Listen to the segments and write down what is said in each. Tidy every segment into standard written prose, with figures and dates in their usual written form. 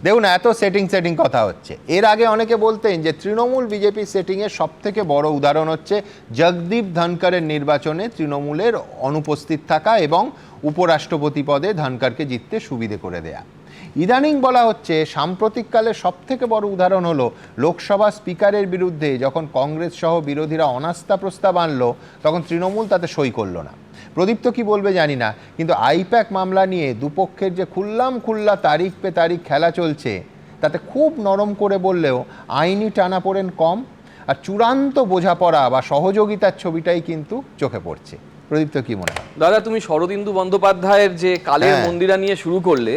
দেখুন এত সেটিং কথা হচ্ছে। এর আগে অনেকে বলতেন যে তৃণমূল বিজেপি সেটিংয়ের সব থেকে বড় উদাহরণ হচ্ছে জগদীপ ধনকরের নির্বাচনে তৃণমূলের অনুপস্থিত থাকা এবং উপরাষ্ট্রপতি পদে ধনকরকে জিততে সুবিধে করে দেয়া। ইদানিং বলা হচ্ছে সাম্প্রতিককালে সব থেকে বড় উদাহরণ হলো লোকসভা স্পিকারের বিরুদ্ধে যখন কংগ্রেস সহ বিরোধীরা অনাস্থা প্রস্তাব আনলো তখন তৃণমূল তাতে সই করলো না। প্রদীপ্ত কি বলবে জানি না, কিন্তু আইপ্যাক মামলা নিয়ে দুপক্ষের যে খুল্লা তারিখ পে তারিখ খেলা চলছে তাতে খুব নরম করে বললেও আইনি টানাপোড়েন কম, আর চূড়ান্ত বোঝাপড়া বা সহযোগিতার ছবিটাই কিন্তু চোখে পড়ছে। প্রদীপ্ত কি মনে হয়? দাদা, তুমি শরদিন্দু বন্দ্যোপাধ্যায়ের যে কালের মন্দিরা নিয়ে শুরু করলে,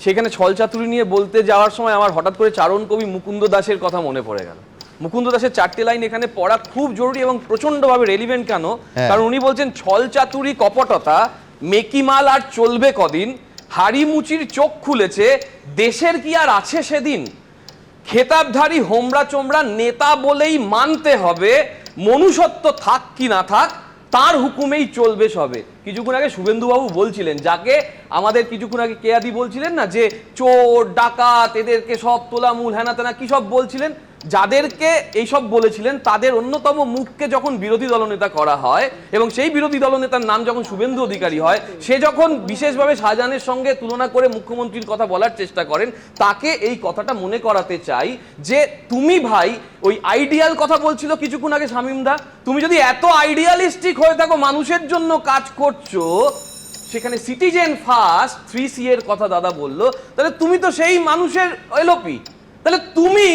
সেখানে ছলচাতুরি নিয়ে বলতে যাওয়ার সময় আমার হঠাৎ করে চারণ কবি মুকুন্দ দাসের কথা মনে পড়ে গেল। মুকুন্দ দাসের 4টে লাইন এখানে পড়া খুব জরুরি এবং প্রচন্ডভাবে রেলিভেন্ট। কেন? কারণ উনি বলছেন ছলচাতুরি কপটতা মেকিমাল আর চলবে কদিন, হাড়িমুচির চোখ খুলেছে দেশের কি আর আছে সেদিন, খেতাবধারী হোমরা চোমরা নেতা বলেই মানতে হবে, মনুষ্যত্ব থাক কি না থাক তার হুকুমেই চলবে সবে। কিছুক্ষণ আগে শুভেন্দুবাবু বলছিলেন, যাকে আমাদের কিছুক্ষণ আগে কেয়াদি বলছিলেন না যে চোর ডাকাত এদেরকে সব তোলামূল হ্যানা তেনা কি সব বলছিলেন, যাদেরকে এইসব বলেছিলেন তাদের অন্যতম মুখকে যখন বিরোধী দলনেতা করা হয় এবং সেই বিরোধী দলনেতার নাম যখন শুভেন্দু অধিকারী হয়, সে যখন বিশেষভাবে শাহজাহানের সঙ্গে তুলনা করে মুখ্যমন্ত্রীর কথা বলার চেষ্টা করেন, তাকে এই কথাটা মনে করাতে চাই যে তুমি ভাই ওই আইডিয়াল কথা বলছিল কিছুক্ষণ আগে শামীমদা, তুমি যদি এত আইডিয়ালিস্টিক হয়ে থাকো, মানুষের জন্য কাজ করছো, সেখানে সিটিজেন ফার্স্ট 3C এর কথা দাদা বললো, তাহলে তুমি তো সেই মানুষের এলওপি। তাহলে তুমি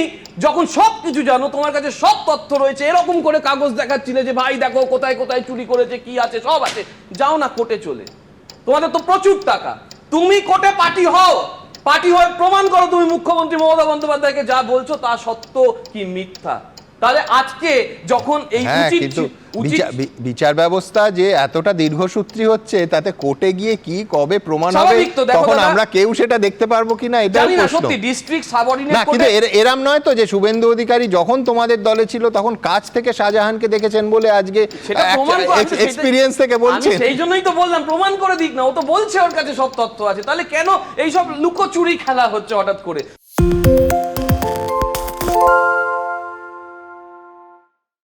যখন সবকিছু জানো, তোমার কাছে সব তথ্য রয়েছে, এরকম করে কাগজ দেখাচ্ছিলে যে ভাই দেখো কোথায় কোথায় চুরি করেছে, কি আছে সব আছে, যাও না কোর্টে চলে, তোমাদের তো প্রচুর টাকা, তুমি কোর্টে পার্টি হয়ে প্রমাণ করো তুমি মুখ্যমন্ত্রী মমতা বন্দ্যোপাধ্যায়কে যা বলছো তা সত্য কি মিথ্যা। তাহলে আজকে যখন এই বিচার ব্যবস্থা যে এতটা দীর্ঘসূত্রী হচ্ছে, তাতে কোর্টে গিয়ে কি কবে প্রমাণ হবে তখন আমরা কেউ সেটা দেখতে পারবো কিনা এটা প্রশ্ন। ডিস্ট্রিক্ট সাবঅর্ডিনেট না, কিন্তু এরম নয় তো যে শুভেন্দু অধিকারী যখন তোমাদের দলে ছিল তখন কাছ থেকে শাহজাহানকে দেখেছেন বলে আজকে এক্সপেরিয়েন্স থেকে বলছেন। সেই জন্যই তো বললাম প্রমাণ করে দিক না, ও তো বলছে ওর কাছে সব তথ্য আছে, তাহলে কেন এই সব লুকোচুরি খেলা হচ্ছে হঠাৎ করে?